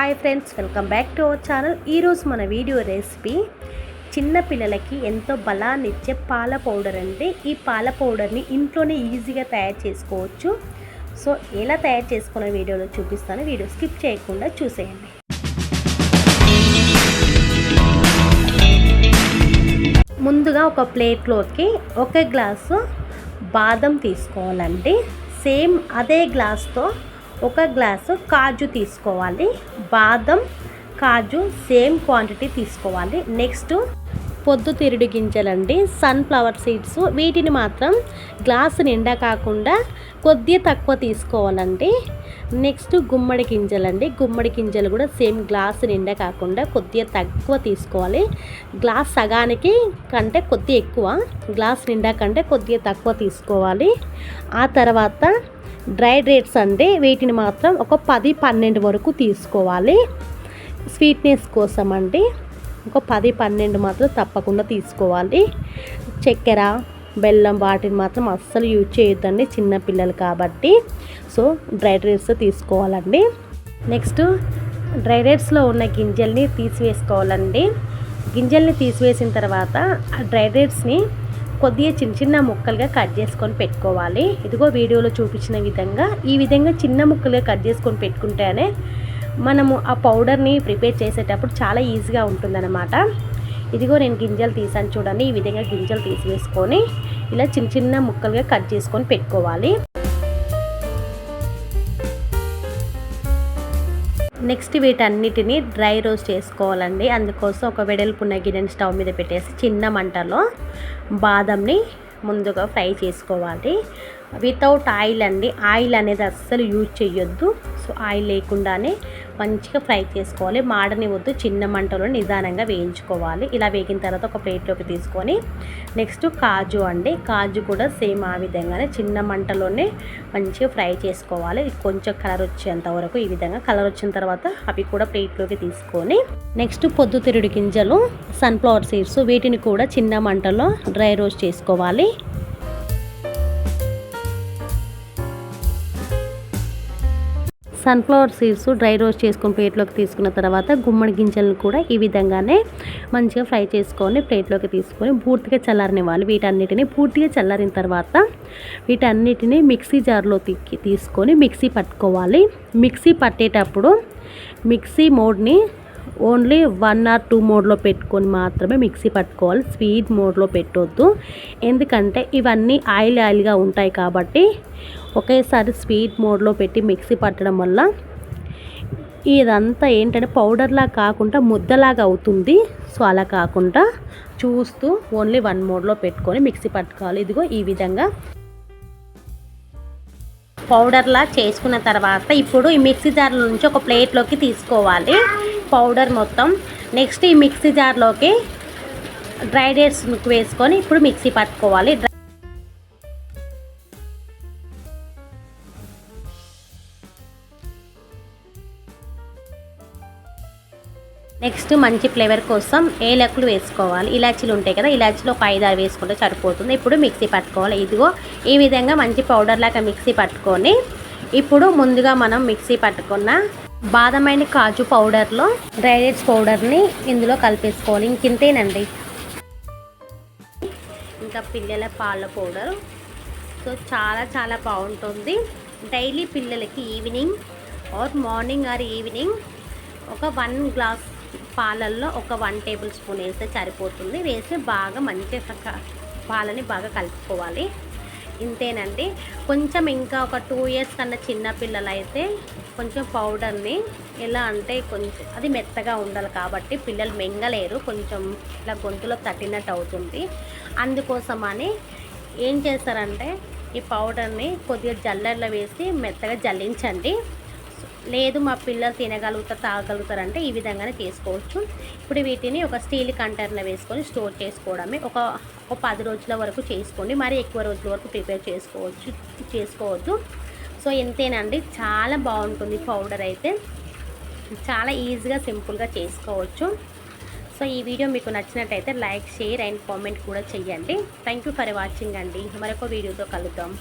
Hi friends, welcome back to our channel. ఈరోజు మన video recipe చిన్న పిల్లలకి ఎంతో బలాన్ని ఇచ్చే పాల పౌడర్ అండి. ఈ పాల పౌడర్ని ఇంట్లోనే ఈజీగా తయారు చేసుకోవచ్చు. సో ఎలా తయారు చేసుకున్న వీడియోలో చూపిస్తాను. వీడియో స్కిప్ చేయకుండా చూసేయండి. ముందుగా ఒక ప్లేట్లోకి ఒక గ్లాసు బాదం తీసుకోవాలండి. సేమ్ అదే గ్లాస్తో ఒక గ్లాసు కాజు తీసుకోవాలి. బాదం కాజు సేమ్ క్వాంటిటీ తీసుకోవాలి. నెక్స్ట్ పొద్దుతిరుడు గింజలండి, సన్ఫ్లవర్ సీడ్స్. వీటిని మాత్రం గ్లాసు నిండా కాకుండా కొద్దిగా తక్కువ తీసుకోవాలండి. నెక్స్ట్ గుమ్మడి గింజలండి. గుమ్మడి గింజలు కూడా సేమ్ గ్లాసు నిండా కాకుండా కొద్దిగా తక్కువ తీసుకోవాలి. గ్లాస్ సగానికి కంటే కొద్దిగా ఎక్కువ, గ్లాస్ నిండా కంటే కొద్దిగా తక్కువ తీసుకోవాలి. ఆ తర్వాత డ్రై డేట్స్ అండి. వీటిని మాత్రం ఒక 10-12 వరకు తీసుకోవాలి. స్వీట్నెస్ కోసం అండి ఒక 10-12 మాత్రం తప్పకుండా తీసుకోవాలి. చక్కెర, బెల్లం వాటిని మాత్రం అస్సలు యూజ్ చేయొద్దండి, చిన్నపిల్లలు కాబట్టి. సో డ్రై డేట్స్ తీసుకోవాలండి. నెక్స్ట్ డ్రై డేట్స్లో ఉన్న గింజల్ని తీసివేసుకోవాలండి. గింజల్ని తీసివేసిన తర్వాత ఆ డ్రై డేట్స్ని కొద్దిగా చిన్న చిన్న ముక్కలుగా కట్ చేసుకొని పెట్టుకోవాలి. ఇదిగో వీడియోలో చూపించిన విధంగా ఈ విధంగా చిన్న ముక్కలుగా కట్ చేసుకొని పెట్టుకుంటేనే మనము ఆ పౌడర్ని ప్రిపేర్ చేసేటప్పుడు చాలా ఈజీగా ఉంటుందన్నమాట. ఇదిగో నేను గింజలు తీసాను చూడండి. ఈ విధంగా గింజలు తీసివేసుకొని ఇలా చిన్న చిన్న ముక్కలుగా కట్ చేసుకొని పెట్టుకోవాలి. నెక్స్ట్ వీటన్నిటిని డ్రై రోస్ట్ చేసుకోవాలండి. అందుకోసం ఒక వెడల్పున్న గిన్నెని స్టవ్ మీద పెట్టేసి చిన్న మంటలో బాదంని ముందుగా ఫ్రై చేసుకోవాలి. వితౌట్ ఆయిల్ అండి. ఆయిల్ అనేది అస్సలు యూజ్ చేయొద్దు. సో ఆయిల్ లేకుండానే మంచిగా ఫ్రై చేసుకోవాలి. మాడనివద్దు, చిన్న మంటలో నిదానంగా వేయించుకోవాలి. ఇలా వేగిన తర్వాత ఒక ప్లేట్లోకి తీసుకొని నెక్స్ట్ కాజు అండి. కాజు కూడా సేమ్ ఆ విధంగానే చిన్న మంటలోనే మంచిగా ఫ్రై చేసుకోవాలి. కొంచెం కలర్ వచ్చేంత వరకు ఈ విధంగా కలర్ వచ్చిన తర్వాత అవి కూడా ప్లేట్లోకి తీసుకొని నెక్స్ట్ పొద్దుతిరుడు గింజలు, సన్ఫ్లవర్ సీడ్స్, వీటిని కూడా చిన్న మంటలో డ్రై రోస్ట్ చేసుకోవాలి. సన్ఫ్లవర్ సీడ్స్ డ్రై రోస్ట్ చేసుకొని ప్లేట్లోకి తీసుకున్న తర్వాత గుమ్మడి గింజలను కూడా ఈ విధంగానే మంచిగా ఫ్రై చేసుకొని ప్లేట్లోకి తీసుకొని పూర్తిగా చల్లారనివ్వాలి. వీటన్నిటిని పూర్తిగా చల్లారిన తర్వాత వీటన్నిటిని మిక్సీ జార్లో తీసుకొని మిక్సీ పట్టుకోవాలి. మిక్సీ పట్టేటప్పుడు మిక్సీ మోడ్ని ఓన్లీ 1 or 2 మోడ్లో పెట్టుకొని మాత్రమే మిక్సీ పట్టుకోవాలి. స్పీడ్ మోడ్లో పెట్టొద్దు, ఎందుకంటే ఇవన్నీ ఆయిల్గా ఉంటాయి కాబట్టి. ఒకేసారి స్పీడ్ మోడ్లో పెట్టి మిక్సీ పట్టడం వల్ల ఇదంతా ఏంటంటే పౌడర్లా కాకుండా ముద్దలాగా అవుతుంది. సో అలా కాకుండా చూస్తూ ఓన్లీ 1 మోడ్లో పెట్టుకొని మిక్సీ పట్టుకోవాలి. ఇదిగో ఈ విధంగా పౌడర్లా చేసుకున్న తర్వాత ఇప్పుడు ఈ మిక్సీ జార్లో నుంచి ఒక ప్లేట్లోకి తీసుకోవాలి పౌడర్ మొత్తం. నెక్స్ట్ ఈ మిక్సీ జార్లోకి డ్రై డేట్స్ వేసుకొని ఇప్పుడు మిక్సీ పట్టుకోవాలి. నెక్స్ట్ మంచి ఫ్లేవర్ కోసం ఏలకులు వేసుకోవాలి. ఇలాచీలు ఉంటాయి కదా, ఇలాచీలు ఒక 5-6 వేసుకుంటే సరిపోతుంది. ఇప్పుడు మిక్సీ పట్టుకోవాలి. ఇదిగో ఈ విధంగా మంచి పౌడర్ లాగా మిక్సీ పట్టుకొని ఇప్పుడు ముందుగా మనం మిక్సీ పట్టుకున్న బాదం అండ్ కాజు పౌడర్లో డ్రై డేట్స్ పౌడర్ని ఇందులో కలిపేసుకోవాలి. ఇంకింతేనండి, ఇంకా పిల్లల పాల పౌడర్. సో చాలా చాలా బాగుంటుంది. డైలీ పిల్లలకి evening or morning or evening ఒక 1 గ్లాస్ పాలల్లో ఒక 1 టేబుల్ స్పూన్ వేస్తే సరిపోతుంది. వేసి బాగా మంచిగా పాలని బాగా కలుపుకోవాలి. ఇంతేనండి. కొంచెం ఇంకా ఒక 2 years కన్నా చిన్న పిల్లలు అయితే కొంచెం పౌడర్ని ఎలా అంటే కొంచెం అది మెత్తగా ఉండాలి కాబట్టి పిల్లలు మింగలేరు, కొంచెం ఇలా గొంతులో తట్టినట్టు అవుతుంది. అందుకోసమని ఏం చేస్తారంటే ఈ పౌడర్ని కొద్దిగా జల్లెడలో వేసి మెత్తగా జల్లించండి. లేదు మా పిల్లలు తినగలుగుతారు, తాగలుగుతారంటే ఈ విధంగానే చేసుకోవచ్చు. ఇప్పుడు వీటిని ఒక స్టీల్ కంటైనర్లో వేసుకొని స్టోర్ చేసుకోవడమే. ఒక 10 రోజుల వరకు చేసుకోండి. మరి ఎక్కువ రోజుల వరకు ప్రిపేర్ చేసుకోవద్దు. సో ఇంతేనండి, చాలా బాగుంటుంది పౌడర్ అయితే. చాలా ఈజీగా సింపుల్గా చేసుకోవచ్చు. సో ఈ వీడియో మీకు నచ్చినట్టయితే లైక్, షేర్ అండ్ కామెంట్ కూడా చేయండి. థ్యాంక్ యూ ఫర్ వాచింగ్ అండి. మరొక వీడియోతో కలుద్దాం.